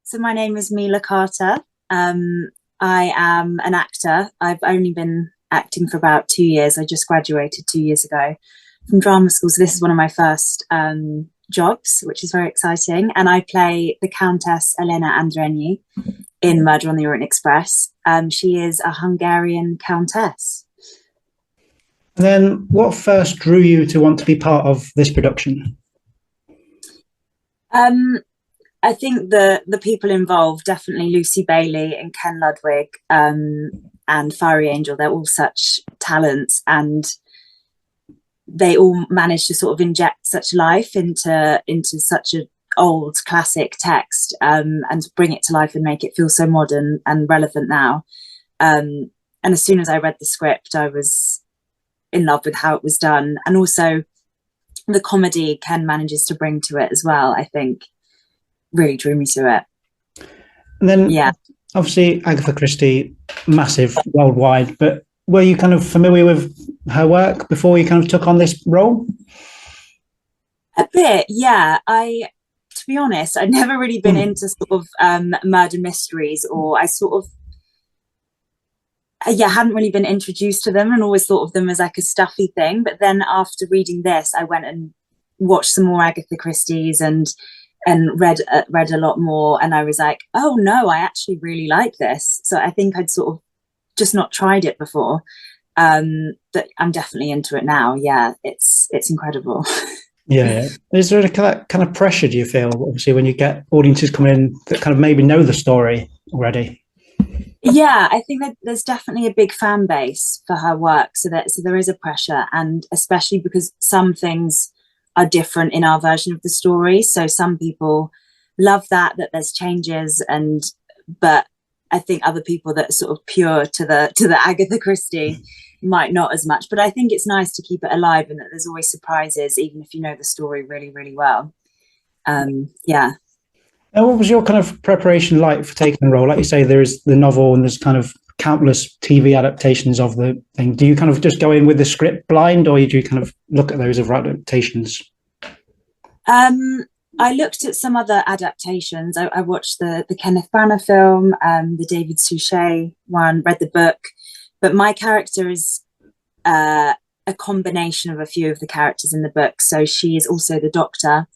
So my name is Mila Carter. I am an actor. I've only been acting for about 2 years. I just graduated 2 years ago from drama school. So this is one of my first jobs, which is very exciting. And I play the Countess Elena Andrenyi in Murder on the Orient Express. She is a Hungarian countess. And then what first drew you to want to be part of this production? I think the people involved, definitely Lucy Bailey and Ken Ludwig, and Fiery Angel, they're all such talents, and they all managed to sort of inject such life into such an old classic text, and bring it to life and make it feel so modern and relevant now. And as soon as I read the script, I was in love with how it was done, and also the comedy Ken manages to bring to it as well, I think really drew me to it. And then obviously Agatha Christie, massive worldwide, but were you kind of familiar with her work before you kind of took on this role? A bit, yeah. To be honest, I'd never really been into sort of murder mysteries, or I sort of hadn't really been introduced to them and always thought of them as like a stuffy thing. But then after reading this, I went and watched some more Agatha Christie's and read a lot more, and I was like, oh no, I actually really like this. So I think I'd sort of just not tried it before, but I'm definitely into it now. Yeah, it's incredible. Yeah. Is there that kind of pressure, do you feel, obviously, when you get audiences coming in that kind of maybe know the story already? Yeah, I think that there's definitely a big fan base for her work, so there is a pressure, and especially because some things are different in our version of the story. So some people love that there's changes, but I think other people that are sort of pure to the Agatha Christie might not as much. But I think it's nice to keep it alive, and that there's always surprises, even if you know the story really, really well. Yeah. And what was your kind of preparation like for taking the role? Like you say, there is the novel and there's kind of countless TV adaptations of the thing. Do you kind of just go in with the script blind, or do you kind of look at those other adaptations? I looked at some other adaptations. I watched the Kenneth Branagh film, the David Suchet one, read the book. But my character is a combination of a few of the characters in the book. So she is also the doctor.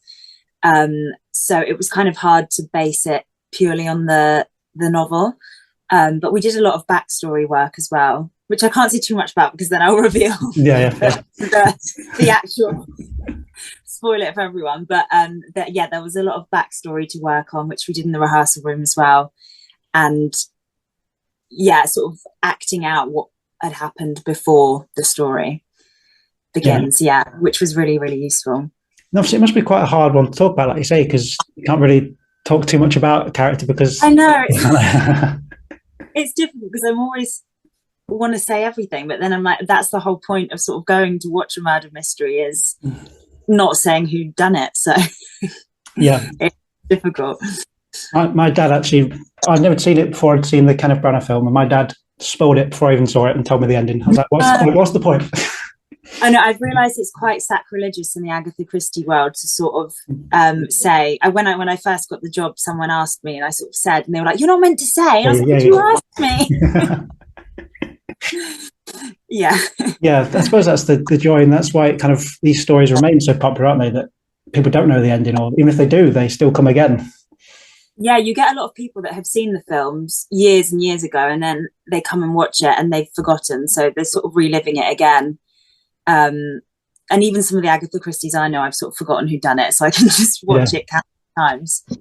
So it was kind of hard to base it purely on the novel. But we did a lot of backstory work as well, which I can't say too much about because then I'll reveal the actual spoil it for everyone. But there was a lot of backstory to work on, which we did in the rehearsal room as well. And sort of acting out what had happened before the story begins, which was really, really useful. And obviously, it must be quite a hard one to talk about, like you say, because you can't really talk too much about a character because... I know. It's difficult because I'm always want to say everything, but then I'm like, that's the whole point of sort of going to watch a murder mystery, is not saying who'd done it. So yeah, it's difficult. My dad actually, I'd never seen it before. I'd seen the Kenneth Branagh film, and my dad spoiled it before I even saw it and told me the ending. I was like, what's the point? I know, I've realised it's quite sacrilegious in the Agatha Christie world to sort of say. When I first got the job, someone asked me, and I sort of said, and they were like, "You're not meant to say." And I was like, "You asked me." Yeah. Yeah, I suppose that's the joy, and that's why it kind of these stories remain so popular, aren't they? That people don't know the ending, or even if they do, they still come again. Yeah, you get a lot of people that have seen the films years and years ago, and then they come and watch it, and they've forgotten, so they're sort of reliving it again. And even some of the Agatha Christie's I know, I've sort of forgotten who'd done it, so I can just watch it countless times. Do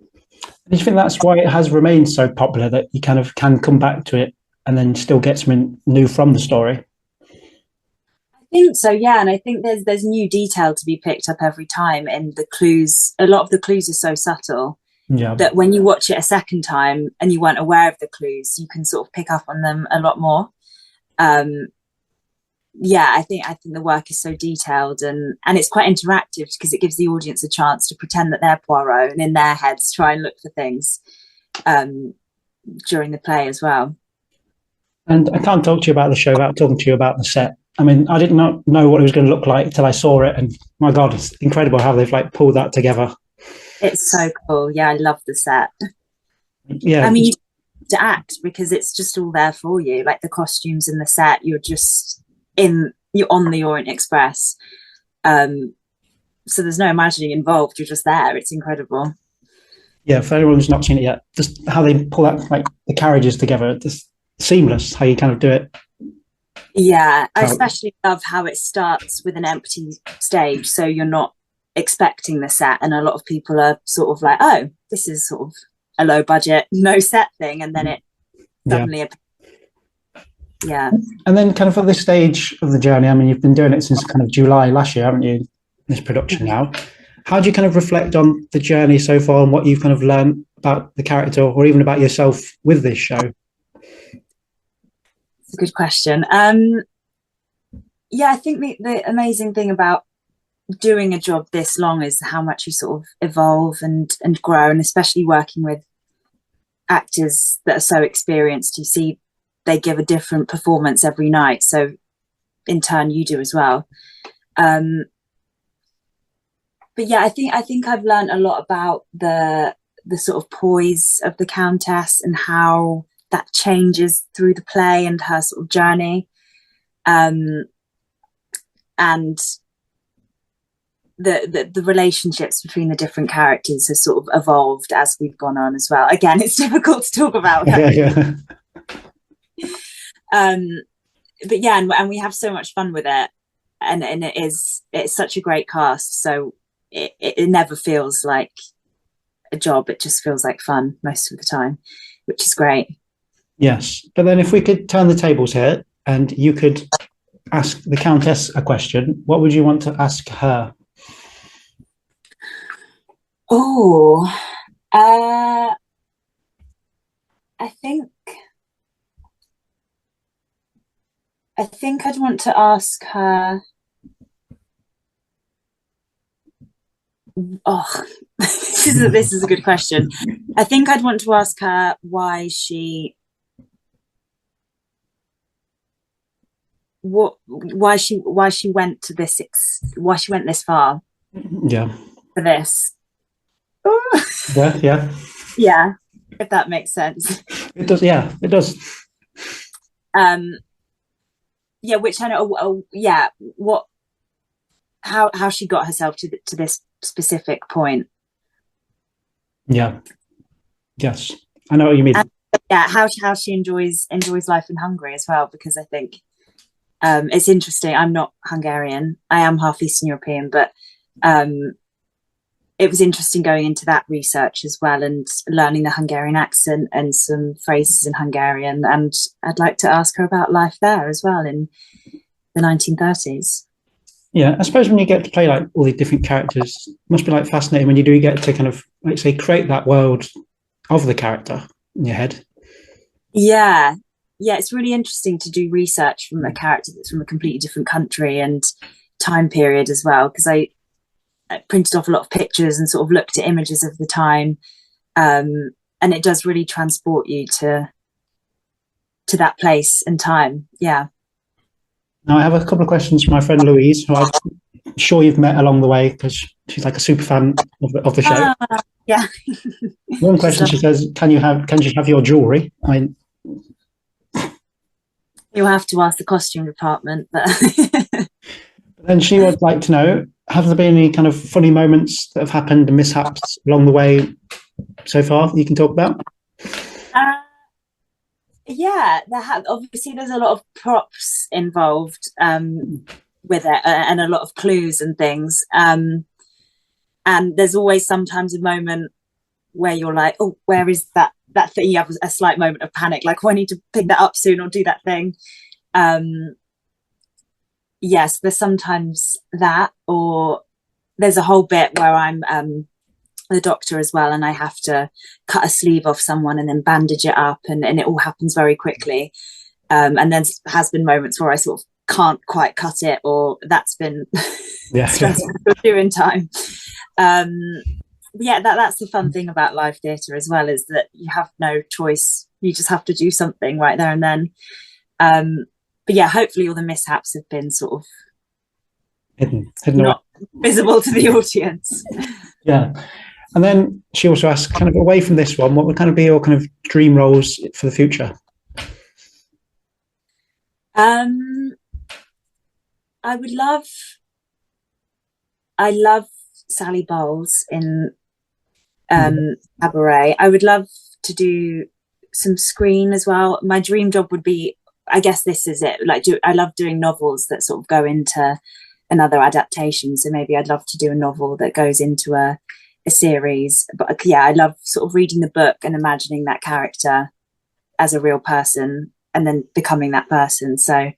you think that's why it has remained so popular, that you kind of can come back to it and then still get something new from the story? I think so, yeah, and I think there's new detail to be picked up every time, and the clues. A lot of the clues are so subtle that when you watch it a second time and you weren't aware of the clues, you can sort of pick up on them a lot more. I think the work is so detailed and it's quite interactive because it gives the audience a chance to pretend that they're Poirot and in their heads try and look for things during the play as well. And I can't talk to you about the show without talking to you about the set. I mean, I did not know what it was going to look like until I saw it, and my God, it's incredible how they've pulled that together. It's so cool. Yeah, I love the set. Yeah. I mean, you have to act because it's just all there for you, like the costumes and the set. You're on the Orient Express, so there's no imagining involved. You're just there. It's incredible. Yeah, for anyone who's not seen it yet, just how they pull that, like the carriages together, just seamless. How you kind of do it. Yeah, I especially love how it starts with an empty stage, so you're not expecting the set, and a lot of people are sort of like, "Oh, this is sort of a low budget, no set thing," and then it suddenly appears. Yeah. And then kind of at this stage of the journey, I mean, you've been doing it since kind of July last year, haven't you? This production now. How do you kind of reflect on the journey so far and what you've kind of learned about the character or even about yourself with this show? It's a good question. Yeah, I think the amazing thing about doing a job this long is how much you sort of evolve and grow, and especially working with actors that are so experienced. You see they give a different performance every night, so in turn you do as well. But yeah, I think I've learned a lot about the sort of poise of the Countess and how that changes through the play and her sort of journey, and the relationships between the different characters have sort of evolved as we've gone on as well. Again, it's difficult to talk about. Yeah. But yeah, and we have so much fun with it, and it's such a great cast, so it never feels like a job. It just feels like fun most of the time, which is great. Yes, but then if we could turn the tables here and you could ask the Countess a question, what would you want to ask her? Oh, I think I'd want to ask her. Oh, this is a good question. I think I'd want to ask her why she went to this why she went this far. Yeah. For this. Yeah. Yeah, if that makes sense. It does. Yeah, it does. Yeah, which I know. Yeah, how she got herself to this specific point. Yeah. Yes, I know what you mean. And, yeah, how she enjoys life in Hungary as well, because I think it's interesting. I'm not Hungarian. I am half Eastern European, but it was interesting going into that research as well and learning the Hungarian accent and some phrases in Hungarian. And I'd like to ask her about life there as well in the 1930s. Yeah, I suppose when you get to play like all these different characters, it must be like fascinating when you do get to kind of, like say, create that world of the character in your head. Yeah, it's really interesting to do research from a character that's from a completely different country and time period as well, because I printed off a lot of pictures and sort of looked at images of the time, and it does really transport you to that place and time. Yeah. Now I have a couple of questions from my friend Louise, who I'm sure you've met along the way because she's like a super fan of the show. Yeah. One question, she says, can she have your jewellery? You'll have to ask the costume department. But then she would like to know, have there been any kind of funny moments that have happened and mishaps along the way so far that you can talk about? Yeah, obviously there's a lot of props involved with it, and a lot of clues and things. And there's always sometimes a moment where you're like, oh, where is that thing? You have a slight moment of panic, like, oh, I need to pick that up soon or do that thing. Yes, there's sometimes that, or there's a whole bit where I'm the doctor as well, and I have to cut a sleeve off someone and then bandage it up, and it all happens very quickly. And then has been moments where I sort of can't quite cut it, or that's been stressful to do in time. Yeah, that's the fun thing about live theatre as well, is that you have no choice. You just have to do something right there and then. But yeah, hopefully all the mishaps have been sort of hidden not visible to the audience. Yeah. And then she also asked, kind of away from this one, what would kind of be your kind of dream roles for the future? I love Sally Bowles in Cabaret. I would love to do some screen as well. My dream job would be, I guess this is it, like I love doing novels that sort of go into another adaptation. So maybe I'd love to do a novel that goes into a series. But yeah, I love sort of reading the book and imagining that character as a real person and then becoming that person. So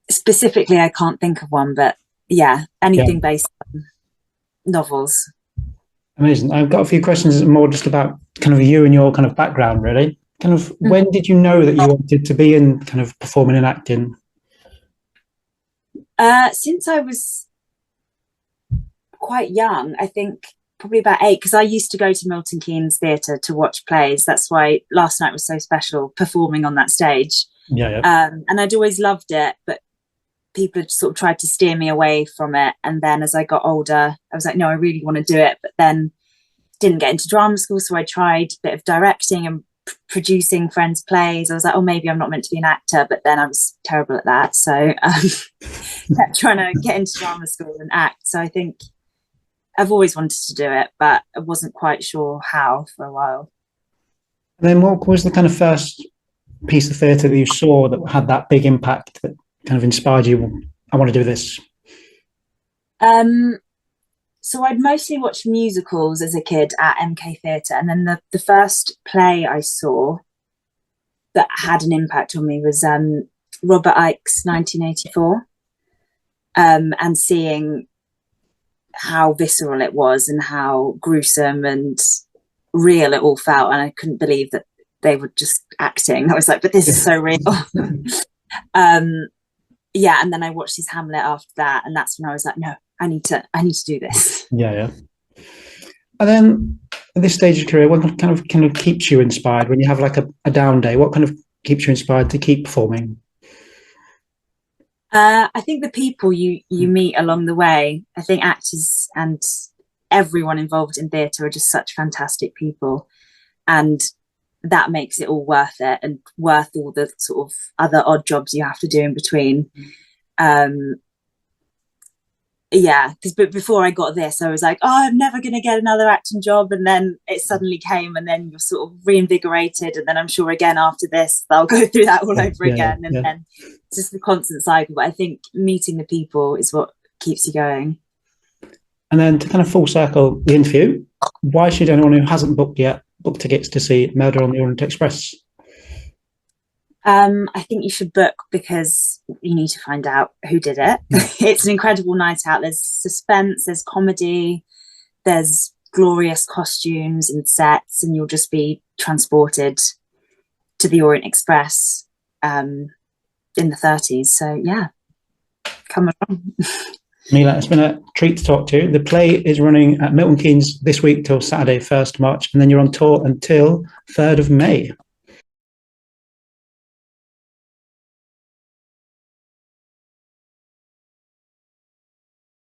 specifically, I can't think of one, but yeah, anything based on novels. Amazing. I've got a few questions more just about kind of you and your kind of background, really. Kind of when did you know that you wanted to be in kind of performing and acting? Since I was quite young, I think probably about 8, because I used to go to Milton Keynes Theatre to watch plays. That's why last night was so special, performing on that stage. And I'd always loved it, but people had sort of tried to steer me away from it. And then as I got older, I was like, no, I really want to do it. But then didn't get into drama school. So I tried a bit of directing and producing friends' plays. I was like, oh, maybe I'm not meant to be an actor. But then I was terrible at that. So kept trying to get into drama school and act. So I think I've always wanted to do it, but I wasn't quite sure how for a while. And then what was the kind of first piece of theatre that you saw that had that big impact that kind of inspired you? I want to do this. So I'd mostly watched musicals as a kid at MK Theatre, and then the first play I saw that had an impact on me was Robert Icke's 1984, and seeing how visceral it was and how gruesome and real it all felt, and I couldn't believe that they were just acting. I was like, but this is so real. Yeah, and then I watched his Hamlet after that, and that's when I was like, no, I need to do this. Yeah. And then at this stage of your career, what kind of keeps you inspired when you have like a down day? What kind of keeps you inspired to keep performing? I think the people you meet along the way. I think actors and everyone involved in theatre are just such fantastic people, and that makes it all worth it and worth all the sort of other odd jobs you have to do in between. But before I got this, I was like, oh, I'm never going to get another acting job. And then it suddenly came, and then you're sort of reinvigorated. And then I'm sure again after this, I'll go through that all over again. And then it's just the constant cycle. But I think meeting the people is what keeps you going. And then to kind of full circle the interview, why should anyone who hasn't booked yet book tickets to see Murder on the Orient Express? I think you should book because you need to find out who did it. It's an incredible night out. There's suspense, there's comedy, there's glorious costumes and sets, and you'll just be transported to the Orient Express in the 30s. So yeah, come along. Mila, it's been a treat to talk to you. The play is running at Milton Keynes this week till Saturday, 1st March, and then you're on tour until 3rd of May.